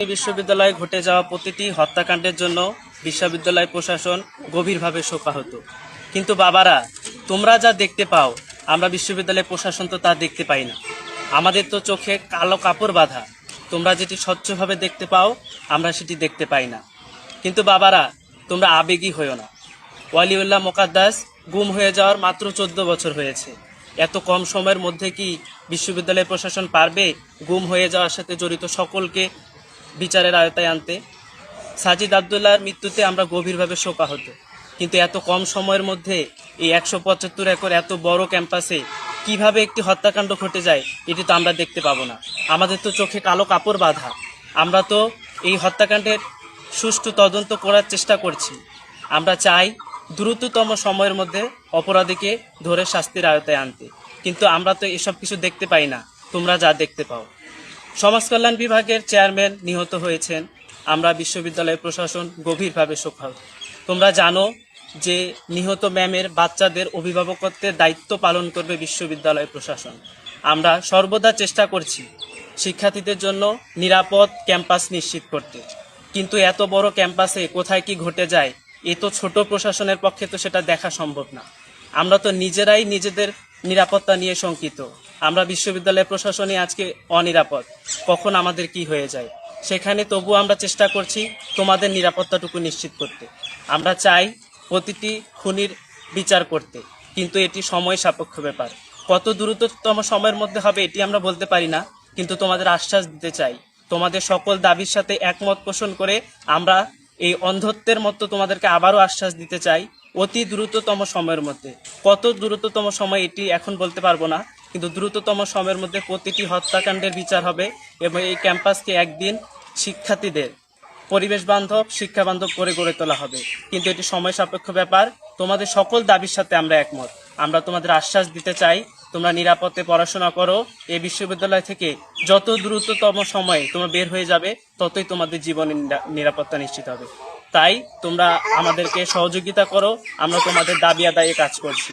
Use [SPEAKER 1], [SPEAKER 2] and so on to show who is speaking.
[SPEAKER 1] বিশ্ববিদ্যালয়ে ঘটে যাওয়া প্রতিটি হত্যাকাণ্ডের জন্য বিশ্ববিদ্যালয় প্রশাসন গভীরভাবে শোকাহত। কিন্তু বাবারা, তোমরা যা দেখতে পাও আমরা বিশ্ববিদ্যালয় প্রশাসন তো তা দেখতে পাই না। আমাদের তো চোখে কালো কাপড় বাঁধা। তোমরা যেটি স্বচ্ছভাবে দেখতে পাও আমরা সেটি দেখতে পাই না। কিন্তু বাবারা, তোমরা আবেগী হইও না। ওয়ালিউল্লাহ মোকাদ্দাস গুম হয়ে যাওয়ার মাত্র 14 বছর হয়েছে। এত কম সময়ের মধ্যে কি বিশ্ববিদ্যালয় প্রশাসন পারবে গুম হয়ে যাওয়ার সাথে জড়িত সকলকে বিচারের আওতায় আনতে? সাজিদ আবদুল্লাহর মৃত্যুতে আমরা গভীরভাবে শোকাহত। কিন্তু এত কম সময়ের মধ্যে এই 175 একর এত বড় ক্যাম্পাসে কিভাবে একটি হত্যাকাণ্ড ঘটে যায় এটি তো আমরা দেখতে পাবো না। আমাদের তো চোখে কালো কাপড় বাঁধা। আমরা তো এই হত্যাকাণ্ডের সুষ্ঠু তদন্ত করার চেষ্টা করছি। আমরা চাই দ্রুততম সময়ের মধ্যে অপরাধীকে ধরে শাস্তির আওতায় আনতে। কিন্তু আমরা তো এসব কিছু দেখতে পাই না, তোমরা যা দেখতে পাও। সমাজ কল্যাণ বিভাগের চেয়ারম্যান নিহত হয়েছেন। আমরা বিশ্ববিদ্যালয় প্রশাসন গভীরভাবে শোকাহত। তোমরা জানো যে নিহত ম্যামের বাচ্চাদের অভিভাবকত্বের দায়িত্ব পালন করবে বিশ্ববিদ্যালয় প্রশাসন। আমরা সর্বদা চেষ্টা করছি শিক্ষার্থীদের জন্য নিরাপদ ক্যাম্পাস নিশ্চিত করতে। কিন্তু এত বড় ক্যাম্পাসে কোথায় কি ঘটে যায় এ তো ছোট প্রশাসনের পক্ষে তো সেটা দেখা সম্ভব না। আমরা তো নিজেরাই নিজেদের নিরাপত্তা নিয়ে শঙ্কিত। আমরা বিশ্ববিদ্যালয় প্রশাসনে আজকে অনিরাপদ, কখন আমাদের কি হয়ে যায়। সেখানে তবু আমরা চেষ্টা করছি তোমাদের নিরাপত্তাটুকু নিশ্চিত করতে। আমরা চাই প্রতিটি খুনির বিচার করতে, কিন্তু এটি সময় সাপেক্ষ ব্যাপার। কত দ্রুততম সময়ের মধ্যে হবে এটি আমরা বলতে পারি না, কিন্তু তোমাদের আশ্বাস দিতে চাই। তোমাদের সকল দাবির সাথে একমত পোষণ করে আমরা এই অন্ধত্বের মতো তোমাদেরকে আবারও আশ্বাস দিতে চাই, অতি দ্রুততম সময়ের মধ্যে। কত দ্রুততম সময় এটি এখন বলতে পারবো না, কিন্তু দ্রুততম সময়ের মধ্যে প্রতিটি হত্যাকাণ্ডের বিচার হবে এবং এই ক্যাম্পাসকে একদিন শিক্ষার্থীদের পরিবেশ বান্ধব, শিক্ষা বান্ধব করে গড়ে তোলা হবে। কিন্তু এটি সময় সাপেক্ষ ব্যাপার। তোমাদের সকল দাবির সাথে আমরা একমত। আমরা তোমাদের আশ্বাস দিতে চাই, তোমরা নিরাপদে পড়াশোনা করো। এই বিশ্ববিদ্যালয় থেকে যত দ্রুততম সময়ে তোমরা বের হয়ে যাবে ততই তোমাদের জীবনের নিরাপত্তা নিশ্চিত হবে। তাই তোমরা আমাদেরকে সহযোগিতা করো, আমরা তোমাদের দাবি আদায়ে কাজ করছি।